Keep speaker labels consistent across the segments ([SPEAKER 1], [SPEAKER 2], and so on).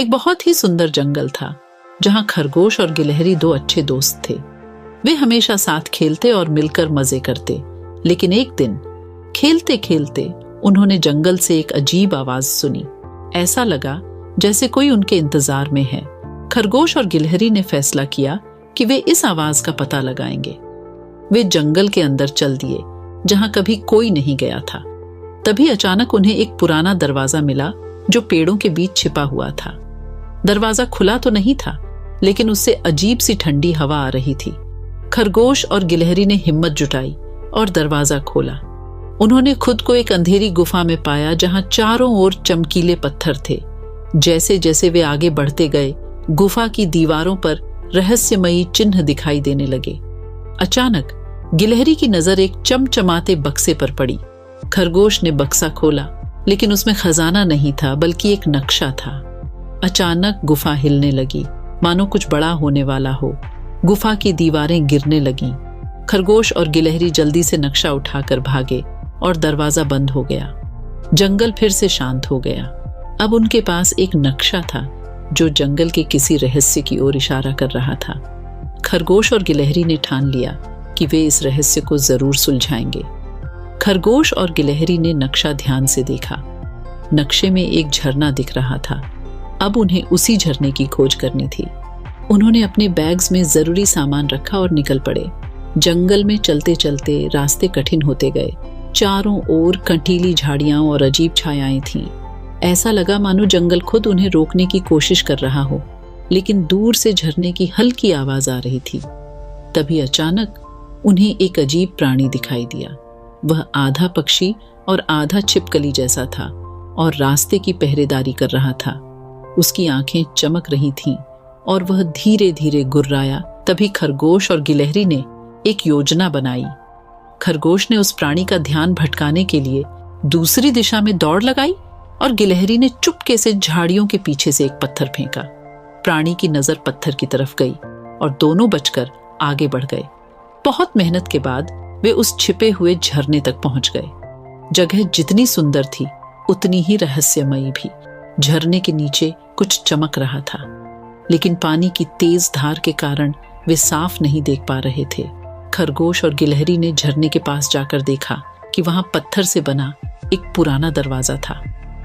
[SPEAKER 1] एक बहुत ही सुंदर जंगल था जहां खरगोश और गिलहरी दो अच्छे दोस्त थे। वे हमेशा साथ खेलते और मिलकर मजे करते। लेकिन एक दिन खेलते खेलते उन्होंने जंगल से एक अजीब आवाज सुनी। ऐसा लगा जैसे कोई उनके इंतजार में है। खरगोश और गिलहरी ने फैसला किया कि वे इस आवाज का पता लगाएंगे। वे जंगल के अंदर चल दिए जहां कभी कोई नहीं गया था। तभी अचानक उन्हें एक पुराना दरवाजा मिला जो पेड़ों के बीच छिपा हुआ था। दरवाजा खुला तो नहीं था, लेकिन उससे अजीब सी ठंडी हवा आ रही थी। खरगोश और गिलहरी ने हिम्मत जुटाई और दरवाजा खोला। उन्होंने खुद को एक अंधेरी गुफा में पाया जहां चारों ओर चमकीले पत्थर थे। जैसे जैसे वे आगे बढ़ते गए, गुफा की दीवारों पर रहस्यमयी चिन्ह दिखाई देने लगे। अचानक गिलहरी की नजर एक चमचमाते बक्से पर पड़ी। खरगोश ने बक्सा खोला, लेकिन उसमें खजाना नहीं था बल्कि एक नक्शा था। अचानक गुफा हिलने लगी, मानो कुछ बड़ा होने वाला हो। गुफा की दीवारें गिरने लगीं। खरगोश और गिलहरी जल्दी से नक्शा उठाकर भागे और दरवाजा बंद हो गया। जंगल फिर से शांत हो गया। अब उनके पास एक नक्शा था जो जंगल के किसी रहस्य की ओर इशारा कर रहा था। खरगोश और गिलहरी ने ठान लिया कि वे इस रहस्य को जरूर सुलझाएंगे। खरगोश और गिलहरी ने नक्शा ध्यान से देखा। नक्शे में एक झरना दिख रहा था। अब उन्हें उसी झरने की खोज करनी थी। उन्होंने अपने बैग्स में जरूरी सामान रखा और निकल पड़े। जंगल में चलते चलते रास्ते कठिन होते गए। चारों ओर कंटीली झाड़ियां और अजीब छायाएं थीं। ऐसा लगा मानो जंगल खुद उन्हें रोकने की कोशिश कर रहा हो, लेकिन दूर से झरने की हल्की आवाज आ रही थी। तभी अचानक उन्हें एक अजीब प्राणी दिखाई दिया। वह आधा पक्षी और आधा छिपकली जैसा था और रास्ते की पहरेदारी कर रहा था। उसकी आंखें चमक रही थीं और वह धीरे धीरे गुर्राया। तभी खरगोश और गिलहरी ने एक योजना बनाई। खरगोश ने उस प्राणी का ध्यान भटकाने के लिए दूसरी दिशा में दौड़ लगाई और गिलहरी ने चुपके से झाड़ियों के पीछे से एक पत्थर फेंका। प्राणी की नजर पत्थर की तरफ गई और दोनों बचकर आगे बढ़ गए। बहुत मेहनत के बाद वे उस छिपे हुए झरने तक पहुंच गए। जगह जितनी सुंदर थी उतनी ही रहस्यमयी भी। झरने के नीचे कुछ चमक रहा था, लेकिन पानी की तेज धार के कारण वे साफ नहीं देख पा रहे थे। खरगोश और गिलहरी ने झरने के पास जाकर देखा कि वहां पत्थर से बना एक पुराना दरवाजा था।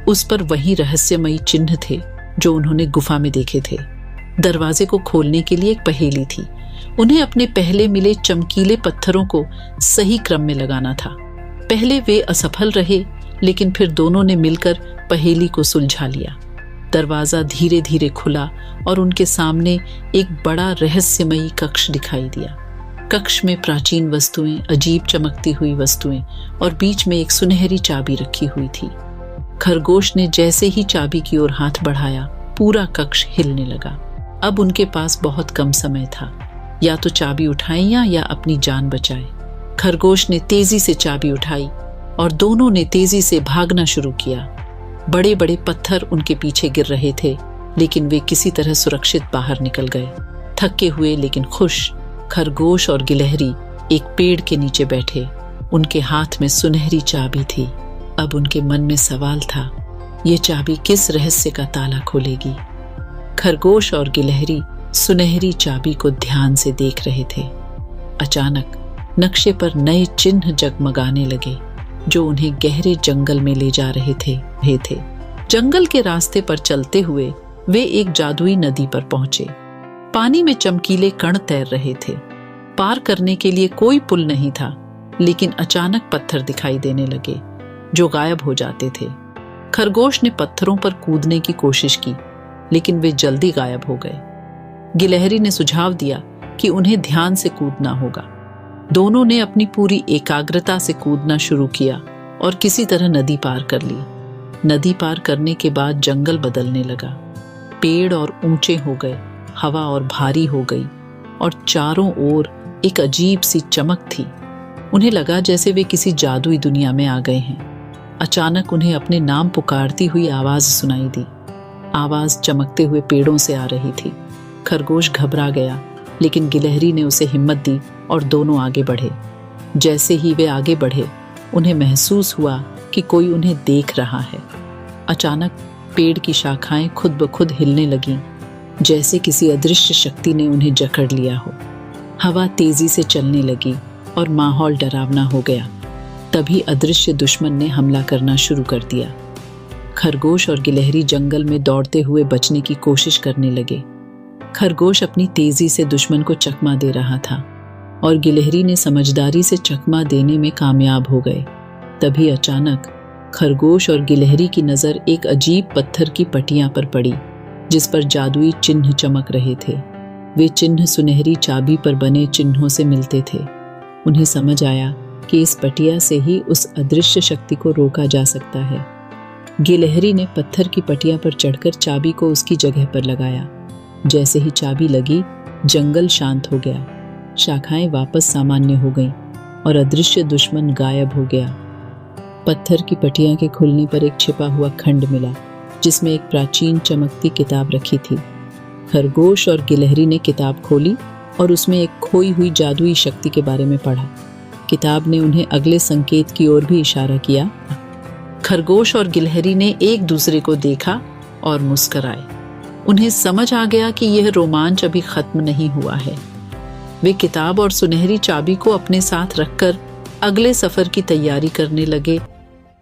[SPEAKER 1] उस पर वही रहस्यमयी चिन्ह थे जो उन्होंने गुफा में देखे थे। दरवाजे को खोलने के लिए एक पहेली थी। उन्हें अपने पहले मिले चमकीले पत्थरों को सही क्रम में लगाना था। पहले वे असफल रहे, लेकिन फिर दोनों ने मिलकर पहेली को सुलझा लिया। दरवाजा धीरे धीरे खुला और उनके सामने एक बड़ा रहस्यमयी कक्ष दिखाई दिया। कक्ष में प्राचीन वस्तुएं, अजीब चमकती हुई वस्तुएं और बीच में एक सुनहरी चाबी रखी हुई थी। खरगोश ने जैसे ही चाबी की ओर हाथ बढ़ाया, पूरा कक्ष हिलने लगा। अब उनके पास बहुत कम समय था, या तो चाबी उठाएं या अपनी जान बचाएं। खरगोश ने तेजी से चाबी उठाई और दोनों ने तेजी से भागना शुरू किया। बड़े बड़े पत्थर उनके पीछे गिर रहे थे, लेकिन वे किसी तरह सुरक्षित बाहर निकल गए। थके हुए लेकिन खुश, खरगोश और गिलहरी एक पेड़ के नीचे बैठे। उनके हाथ में सुनहरी चाबी थी। अब उनके मन में सवाल था, ये चाबी किस रहस्य का ताला खोलेगी? खरगोश और गिलहरी सुनहरी चाबी को ध्यान से देख रहे थे। अचानक नक्शे पर नए चिन्ह जगमगाने लगे जो उन्हें गहरे जंगल में ले जा रहे थे। जंगल के रास्ते पर चलते हुए वे एक जादुई नदी पर पहुंचे। पानी में चमकीले कण तैर रहे थे। पार करने के लिए कोई पुल नहीं था, लेकिन अचानक पत्थर दिखाई देने लगे जो गायब हो जाते थे। खरगोश ने पत्थरों पर कूदने की कोशिश की, लेकिन वे जल्दी गायब हो गए। गिलहरी ने सुझाव दिया कि उन्हें ध्यान से कूदना होगा। दोनों ने अपनी पूरी एकाग्रता से कूदना शुरू किया और किसी तरह नदी पार कर ली। नदी पार करने के बाद जंगल बदलने लगा। पेड़ और ऊंचे हो गए, हवा और भारी हो गई और चारों ओर एक अजीब सी चमक थी। उन्हें लगा जैसे वे किसी जादुई दुनिया में आ गए हैं। अचानक उन्हें अपने नाम पुकारती हुई आवाज सुनाई दी। आवाज चमकते हुए पेड़ों से आ रही थी। खरगोश घबरा गया, लेकिन गिलहरी ने उसे हिम्मत दी और दोनों आगे बढ़े। जैसे ही वे आगे बढ़े, उन्हें महसूस हुआ कि कोई उन्हें देख रहा है। अचानक पेड़ की शाखाएं खुद ब खुद हिलने लगीं, जैसे किसी अदृश्य शक्ति ने उन्हें जकड़ लिया हो। हवा तेजी से चलने लगी और माहौल डरावना हो गया। तभी अदृश्य दुश्मन ने हमला करना शुरू कर दिया। खरगोश और गिलहरी जंगल में दौड़ते हुए बचने की कोशिश करने लगे। खरगोश अपनी तेजी से दुश्मन को चकमा दे रहा था और गिलहरी ने समझदारी से चकमा देने में कामयाब हो गए। तभी अचानक खरगोश और गिलहरी की नज़र एक अजीब पत्थर की पटिया पर पड़ी, जिस पर जादुई चिन्ह चमक रहे थे। वे चिन्ह सुनहरी चाबी पर बने चिन्हों से मिलते थे। उन्हें समझ आया कि इस पटिया से ही उस अदृश्य शक्ति को रोका जा सकता है। गिलहरी ने पत्थर की पटिया पर चढ़कर चाबी को उसकी जगह पर लगाया। जैसे ही चाबी लगी, जंगल शांत हो गया, शाखाएं वापस सामान्य हो गईं और अदृश्य दुश्मन गायब हो गया। पत्थर की पटिया के खुलने पर एक छिपा हुआ खंड मिला, जिसमें एक प्राचीन चमकती किताब रखी थी। खरगोश और गिलहरी ने किताब खोली और उसमें एक खोई हुई जादुई शक्ति के बारे में पढ़ा। किताब ने उन्हें अगले संकेत की ओर भी इशारा किया। खरगोश और गिलहरी ने एक दूसरे को देखा और मुस्कुराए। उन्हें समझ आ गया कि यह रोमांच अभी खत्म नहीं हुआ है। वे किताब और सुनहरी चाबी को अपने साथ रखकर अगले सफर की तैयारी करने लगे